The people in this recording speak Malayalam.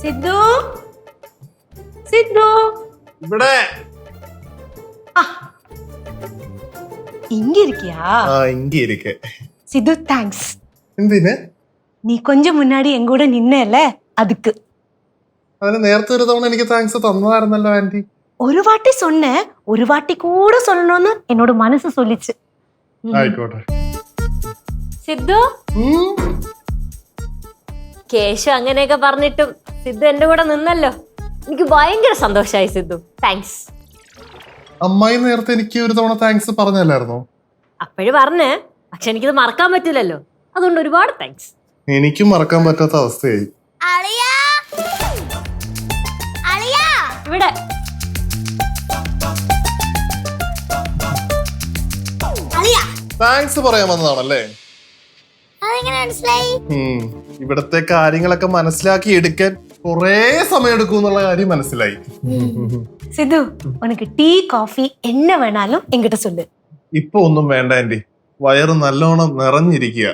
സിദ്ധു സിദ്ധു ഇവിടെ இங்க இருக்கியா? இங்க இருக்கு. சித்து தேங்க்ஸ். എന്തിന്? നീ கொஞ்சம் മുന്നാടി എങ്ങൂടെ നിന്നല്ല അതുക്ക്. അതിന് നേരത്തെ ഒരു തവണ എനിക്ക് താങ്ക്സ് തന്നതായിരുന്നല്ലോ ആന്റി. ഒരു വാട്ടി சொன்னே ഒരു വാട്ടി കൂടെ சொல்லணும்னு എന്നോട് മനസ്സ് சொல்லிச்சு. ആയിക്കോട്ടെ. സിദ്ധു കേശു അങ്ങനെയൊക്കെ പറഞ്ഞിട്ടും സിദ്ധു എന്റെ കൂടെ നിന്നല്ലോ. എനിക്ക് ഭയങ്കര സന്തോഷമായി സിദ്ധു. താങ്ക്സ്. അമ്മായി നേരത്തെ എനിക്ക് ഒരു തവണ താങ്ക്സ് പറഞ്ഞല്ലായിരുന്നോ? അപ്പോഴും പറഞ്ഞേ, പക്ഷെ എനിക്കിത് മറക്കാൻ പറ്റില്ലല്ലോ. അതുകൊണ്ട് ഒരുപാട് താങ്ക്സ്. എനിക്കും മറക്കാൻ പറ്റാത്ത അവസ്ഥയായി. ഇവിടെ താങ്ക്സ് പറയാൻ വന്നതാണല്ലേ? ഇവിടത്തെ കാര്യങ്ങളൊക്കെ മനസ്സിലാക്കി എടുക്കാൻ കൊറേ സമയം എടുക്കും എന്നുള്ള കാര്യം മനസ്സിലായി. സിദ്ധു ഉനക്ക് ടീ കോഫി എന്നെ വേണാലും എങ്കിട്ട് ചൊല്ലു. ഇപ്പൊ ഒന്നും വേണ്ട ആന്റി, വയറ് നല്ലോണം നിറഞ്ഞിരിക്കുക.